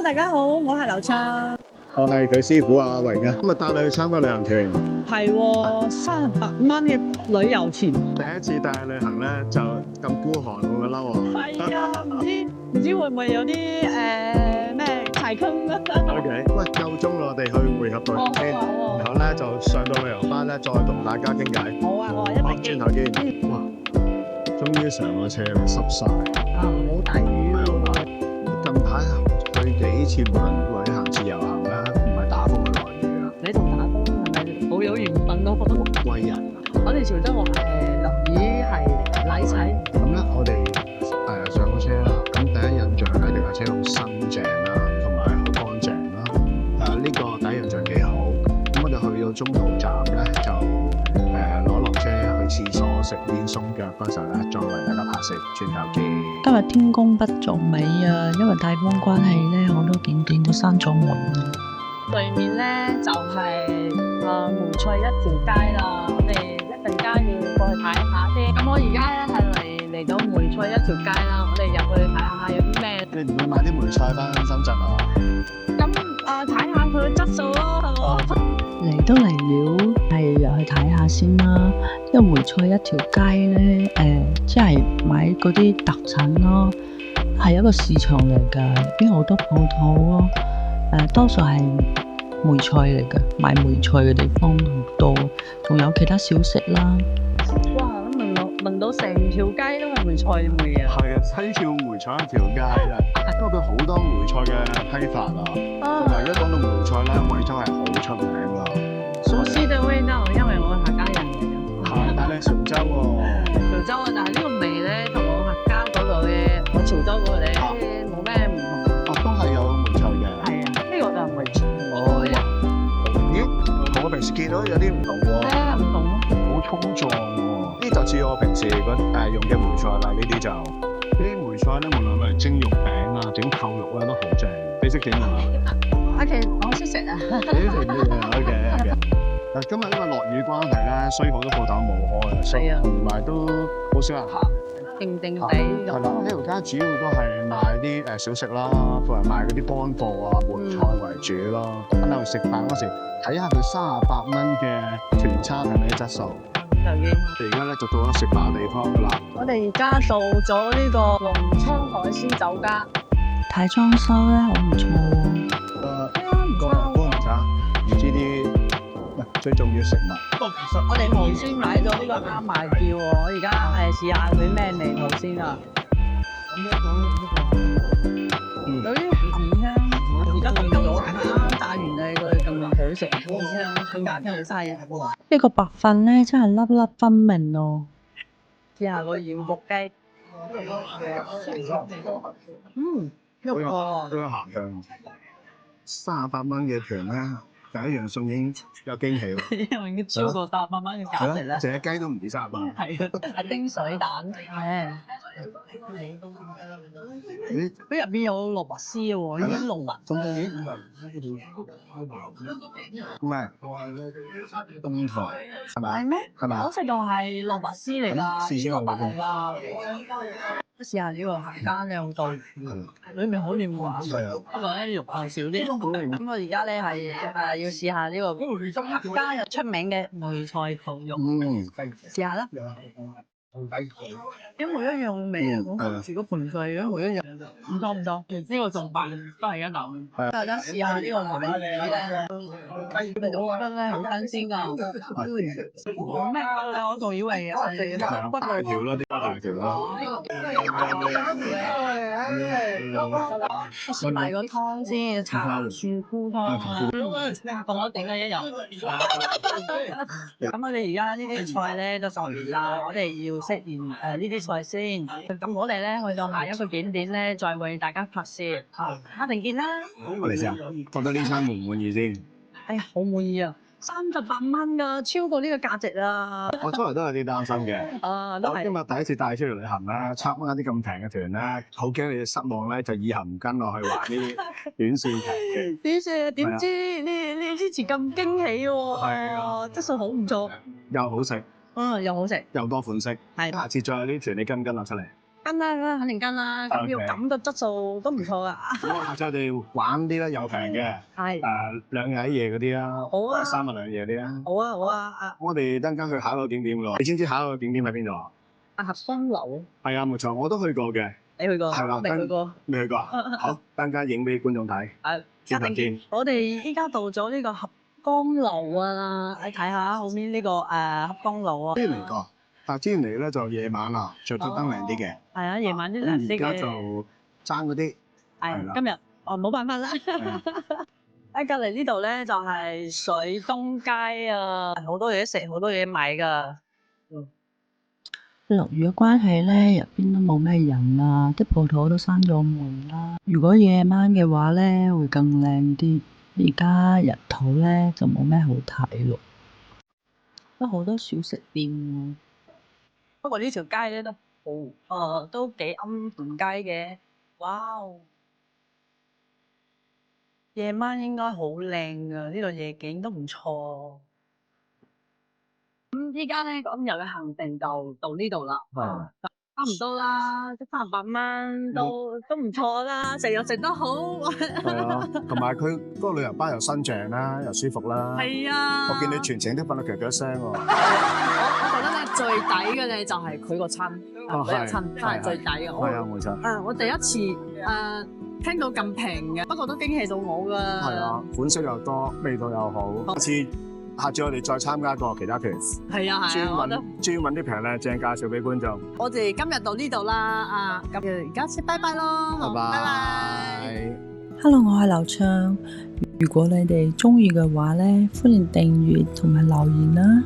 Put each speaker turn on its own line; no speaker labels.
大家好，我係劉暢。
我係佢師傅阿榮啊，今日帶你去參加旅行團。
係喎，300蚊嘅旅遊團。
第一次帶去旅行咧，就咁孤寒，會唔會嬲啊？
係啊，唔知會唔會有啲咩柴坑啊
OK， 喂，夠鐘啦，我哋去匯合隊先，然後咧就上到旅遊巴咧，再同大家傾偈。
好啊，我一
好，
定
轉頭見。哇，終於上個車濕晒。
好大雨喎。
近排去幾次無論旅行、自由行咧，唔係打風就落雨啊。
你同打風係咪好有緣分咯？
貴人。
我哋潮州話淋雨係禮齊。
咁咧，我哋上個車啦，咁第一印象咧，呢架車好新淨啦，同埋好乾淨啦。呢個第一印象幾好。咁我哋去到中途站咧，就攞落車去廁所食煙鬆腳嗰時候咧，再為大家拍攝轉頭見。
今日天公不作美啊，因為颱風關係咧，好多景點都閂咗門啊。
對面咧就係梅菜一條街啦，我哋一陣間要過去睇下先。咁我而家咧係嚟到梅菜一條街啦，我哋入去睇下有啲咩。
你唔會買啲梅菜翻深圳啊？
咁睇下佢嘅質素咯，係喎。
嚟都嚟了，係入去睇下先啦。因為梅菜一條街咧，即係買嗰啲特產咯，係一個市場嚟㗎，入邊好多鋪頭咯。多數係梅菜嚟㗎，賣梅菜嘅地方好多，仲有其他小食啦。
哇！聞到成條街都係梅菜味啊！
係啊，西叫梅菜一條街啊，因為佢好多梅菜嘅批發啊，同埋而家講到梅菜咧，惠州係好出名㗎。
熟悉嘅味道，因為我係客家人嚟嘅。
係，但係潮州喎。
潮州啊，但係呢個味咧，同我客家嗰度嘅，我潮州嗰個咧冇咩唔同。
都係有梅菜嘅。
係啊，呢個就係梅菜。
咦？同我平時見到有啲唔同喎。
唔同咯。
好粗壯喎！呢就似我平時用嘅梅菜啦，呢啲就呢啲梅菜咧，無論係蒸肉餅啊、整扣肉咧，都好正。你識整啊？
我識食啊。
你識食嘅，OK。但今日因為落雨關係咧，所以好多鋪頭冇開，
係啊，
同埋都好少人行。
定地。
係啦，呢條街主要都係賣啲小食啦，同埋賣嗰啲乾貨啊、梅菜為主咯。喺度食飯嗰時，睇下佢38蚊嘅團餐係咪啲質素。我哋而家咧就到咗食飯地方噶啦。
我哋而家到咗呢個龍昌海鮮酒家，
睇裝修咧好唔錯喎。
唔差，唔知啲最重要食物。
我哋頭先買咗呢個啱賣叫喎，我而家試下佢咩味道先啊。有啲鹹香，而家咁咗啱炸完咧，佢咁好食，香佢真係嘥嘢。
呢個白飯咧真係粒粒分明咯。
試下個鹽焗雞，
都有鹹香。38蚊嘅團咧，第一樣餸已經有驚喜喎。
因為已經超過800蚊嘅價值啦。
隻雞都唔止30蚊。
係啊，蒸水蛋，佢入邊有蘿蔔絲嘅喎，呢啲蘿蔔。
唔係，冬菜係咪？
係咩？
係咪？
我食到係蘿蔔絲嚟㗎，
試先
蘿蔔嚟㗎。試下呢個鹹間靚度，裏面好嫩滑，不過咧肉係少啲。咁我而家咧係要試下呢個客家又出名嘅梅菜扣肉，試下啦。一模一樣味啊！我好似嗰盤菜一模一樣，唔多唔多。呢個仲白，都係一流。大家試下呢個梅菜咧，我覺得咧好新鮮㗎。咩？我仲以為係骨
大條啦，啲大條啦。
試埋個湯先，茶樹菇湯，同我整嘅一樣。咁我哋而家呢啲菜咧就做完啦，我哋要食完呢啲菜先。咁我哋咧去到下一個景點咧，再為大家拍攝。下定見啦！
我哋試下，覺得呢餐滿唔滿意先？
哎呀，好滿意啊！38蚊㗎，超過呢個價值啊！
我初嚟都有啲擔心嘅。
都係。
今日第一次帶出嚟旅行啦，參加啲咁平嘅團咧，好驚你哋失望咧，就以後唔跟我去玩呢啲短線團。
點算啊？點知你之前咁驚喜喎？
係啊，
質素好唔錯，
又好食，
又好食，
又多款式。
係。
下次再有啲團，你跟唔跟落出嚟？
跟啦，肯定跟啦。咁要咁嘅質素都唔錯噶。
咁就我哋玩啲咧又平嘅，
係。
兩日一夜嗰啲啦，
好啊
3日2夜嗰啲啦。
好啊，好啊。
我哋等間去下一個景點咯。你知唔知下一個景點喺邊度啊？
合歡樓，
係啊，冇錯，我都去過嘅。
你去過？
係啦，
未去過。
未去過啊？好，等間影俾觀眾睇。轉頭見。
我哋依家到咗呢個合江樓啊，你睇下後面呢個合江樓啊。
之前嚟過，但之前嚟咧就夜晚啊，着得燈靚啲嘅。
係啊，夜晚啲靚啲嘅。
而家就爭嗰啲。
係今日冇辦法啦。喺隔離呢度咧就係水東街啊，好多嘢食，好多嘢買㗎。
落雨嘅關係咧，入邊都冇咩人啊，啲鋪頭都閂咗門啦。如果夜晚嘅話咧，會更靚啲。而家日頭咧就冇咩好睇咯，都好多小食店喎。
不過呢條街咧都好，都幾暗盤街嘅。哇！夜晚應該好靚㗎，呢度夜景都唔錯。咁依家咧今日嘅行程就到呢度啦。差唔多啦，即300蚊都唔錯啦，食又食得好。
係啊，同埋佢嗰個旅遊巴又新淨啦，又舒服啦。
係啊。
我見你全程都瞓到嘰嘰聲喎。
我覺得咧最抵嘅咧就係佢個餐，佢個餐真係最抵嘅。
係啊，冇錯。
我第一次聽到咁平嘅，不過都驚喜到我㗎。
係啊，款式又多，味道又好。下次我哋再參加過其他團。
係啊，
專揾啲平靚正介紹俾觀眾。
我哋今日到呢度啦，咁而家先拜拜咯。
拜拜。
Hello， 我係劉暢。如果你哋鍾意嘅話咧，歡迎訂閱同埋留言啦。